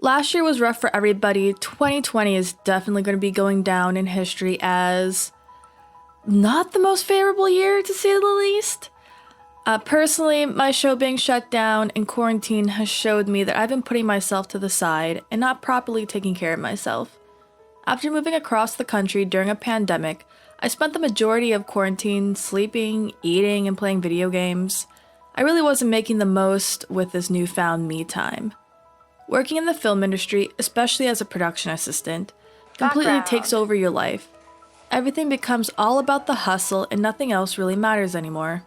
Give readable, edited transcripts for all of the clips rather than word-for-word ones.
Last year was rough for everybody. 2020 is definitely going to be going down in history as not the most favorable year, to say the least. Personally, my show being shut down and quarantine has showed me that I've been putting myself to the side and not properly taking care of myself. After moving across the country during a pandemic, I spent the majority of quarantine sleeping, eating, and playing video games. I really wasn't making the most with this newfound me time. Working in the film industry, especially as a production assistant, completely takes over your life. Everything becomes all about the hustle and nothing else really matters anymore.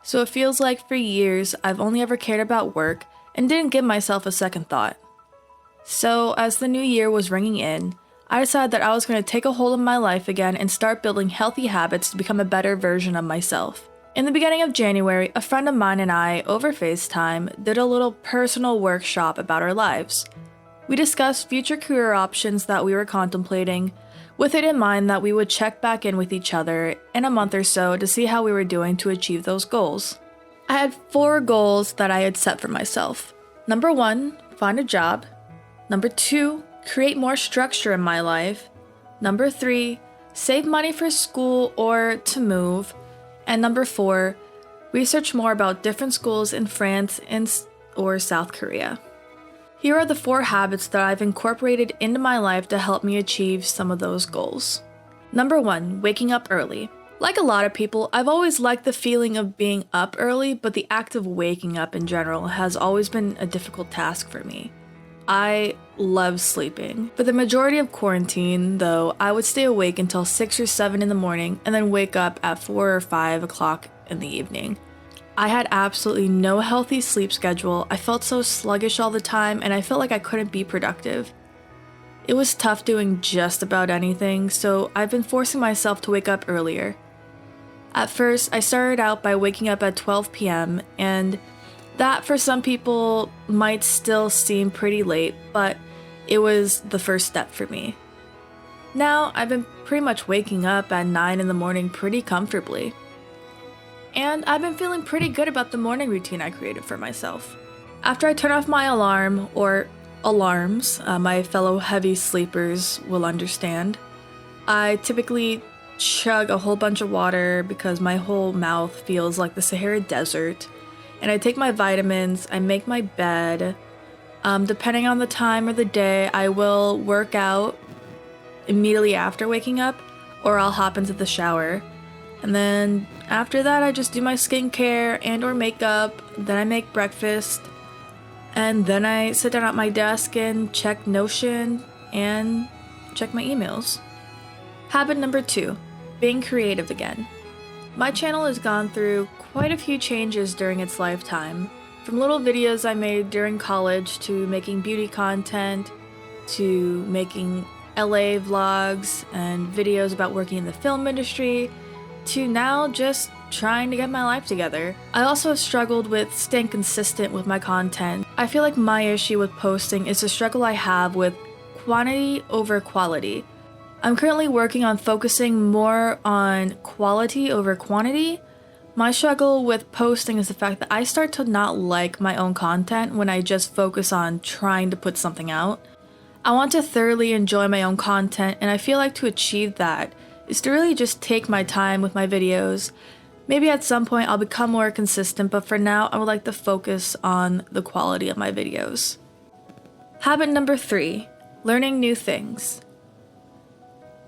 So it feels like for years I've only ever cared about work and didn't give myself a second thought. So as the new year was ringing in, I decided that I was going to take a hold of my life again and start building healthy habits to become a better version of myself. In the beginning of January, a friend of mine and I, over FaceTime, did a little personal workshop about our lives. We discussed future career options that we were contemplating, with it in mind that we would check back in with each other in a month or so to see how we were doing to achieve those goals. I had 4 goals that I had set for myself. Number 1, find a job. Number 2, create more structure in my life. Number 3, save money for school or to move. And number 4, research more about different schools in France or South Korea. Here are the 4 habits that I've incorporated into my life to help me achieve some of those goals. Number 1, waking up early. Like a lot of people, I've always liked the feeling of being up early, but the act of waking up in general has always been a difficult task for me. I love sleeping. For the majority of quarantine, though, I would stay awake until 6 or 7 in the morning and then wake up at 4 or 5 o'clock in the evening. I had absolutely no healthy sleep schedule. I felt so sluggish all the time and I felt like I couldn't be productive. It was tough doing just about anything, so I've been forcing myself to wake up earlier. At first, I started out by waking up at 12 p.m. and that for some people might still seem pretty late, but it was the first step for me. Now, I've been pretty much waking up at 9 in the morning pretty comfortably. And I've been feeling pretty good about the morning routine I created for myself. After I turn off my alarm, or alarms, my fellow heavy sleepers will understand, I typically chug a whole bunch of water because my whole mouth feels like the Sahara Desert. And I take my vitamins, I make my bed. Depending on the time or the day, I will work out immediately after waking up, or I'll hop into the shower. And then after that, I just do my skincare and or makeup, then I make breakfast, and then I sit down at my desk and check Notion and check my emails. Habit number 2, being creative again. My channel has gone through quite a few changes during its lifetime, from little videos I made during college to making beauty content, to making LA vlogs and videos about working in the film industry, to now just trying to get my life together. I also have struggled with staying consistent with my content. I feel like my issue with posting is the struggle I have with quantity over quality. I'm currently working on focusing more on quality over quantity. My struggle with posting is the fact that I start to not like my own content when I just focus on trying to put something out. I want to thoroughly enjoy my own content, and I feel like to achieve that is to really just take my time with my videos. Maybe at some point I'll become more consistent, but for now I would like to focus on the quality of my videos. Habit number 3, learning new things.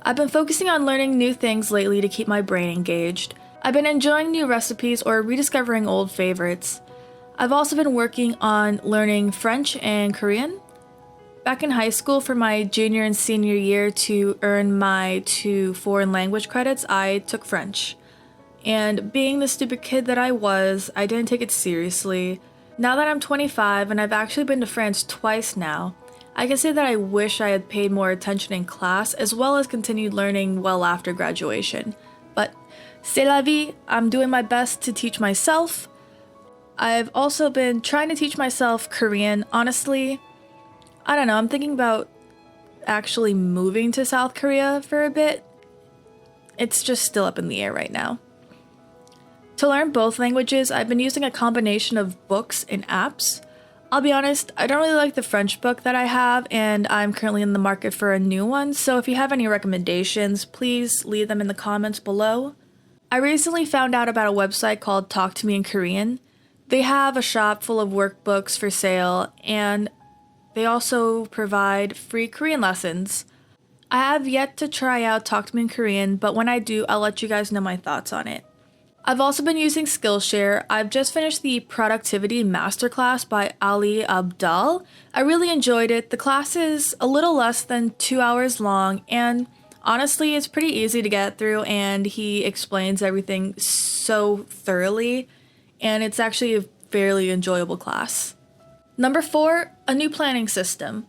I've been focusing on learning new things lately to keep my brain engaged. I've been enjoying new recipes or rediscovering old favorites. I've also been working on learning French and Korean. Back in high school for my junior and senior year to earn my 2 foreign language credits, I took French. And being the stupid kid that I was, I didn't take it seriously. Now that I'm 25 and I've actually been to France twice now, I can say that I wish I had paid more attention in class as well as continued learning well after graduation. But c'est la vie, I'm doing my best to teach myself. I've also been trying to teach myself Korean. Honestly, I don't know, I'm thinking about actually moving to South Korea for a bit. It's just still up in the air right now. To learn both languages, I've been using a combination of books and apps. I'll be honest, I don't really like the French book that I have, and I'm currently in the market for a new one, so if you have any recommendations, please leave them in the comments below. I recently found out about a website called Talk to Me in Korean. They have a shop full of workbooks for sale, and they also provide free Korean lessons. I have yet to try out Talk to Me in Korean, but when I do, I'll let you guys know my thoughts on it. I've also been using Skillshare. I've just finished the Productivity Masterclass by Ali Abdal. I really enjoyed it. The class is a little less than 2 hours long, and honestly, it's pretty easy to get through, and he explains everything so thoroughly, and it's actually a fairly enjoyable class. Number 4, a new planning system.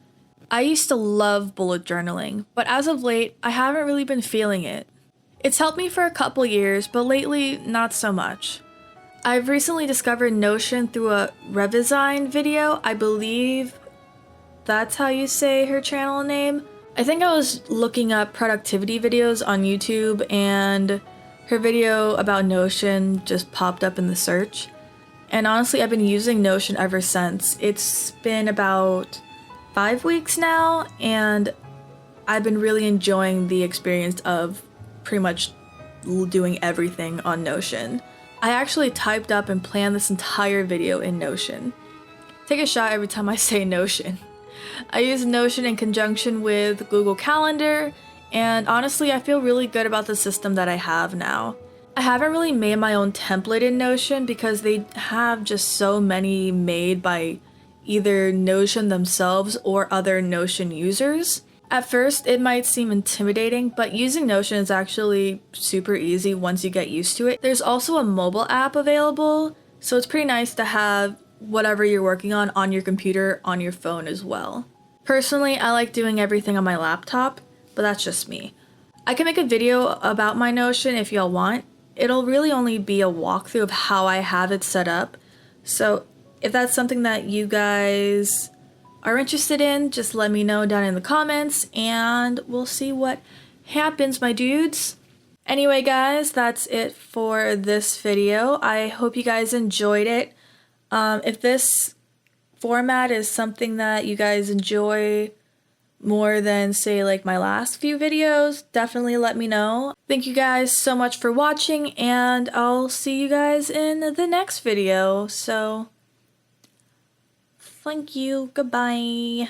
I used to love bullet journaling, but as of late, I haven't really been feeling it. It's helped me for a couple years, but lately, not so much. I've recently discovered Notion through a Revisign video. I believe that's how you say her channel name. I think I was looking up productivity videos on YouTube, and her video about Notion just popped up in the search. And honestly, I've been using Notion ever since. It's been about 5 weeks now, and I've been really enjoying the experience of pretty much doing everything on Notion. I actually typed up and planned this entire video in Notion. Take a shot every time I say Notion. I use Notion in conjunction with Google Calendar, and honestly, I feel really good about the system that I have now. I haven't really made my own template in Notion because they have just so many made by either Notion themselves or other Notion users. At first, it might seem intimidating, but using Notion is actually super easy once you get used to it. There's also a mobile app available, so it's pretty nice to have whatever you're working on your computer, on your phone as well. Personally, I like doing everything on my laptop, but that's just me. I can make a video about my Notion if y'all want. It'll really only be a walkthrough of how I have it set up, so if that's something that you guys are interested in, just let me know down in the comments, and we'll see what happens, my dudes. Anyway, guys, that's it for this video. I hope you guys enjoyed it. If this format is something that you guys enjoy more than, say, like my last few videos, definitely let me know. Thank you guys so much for watching, and I'll see you guys in the next video. So thank you. Goodbye.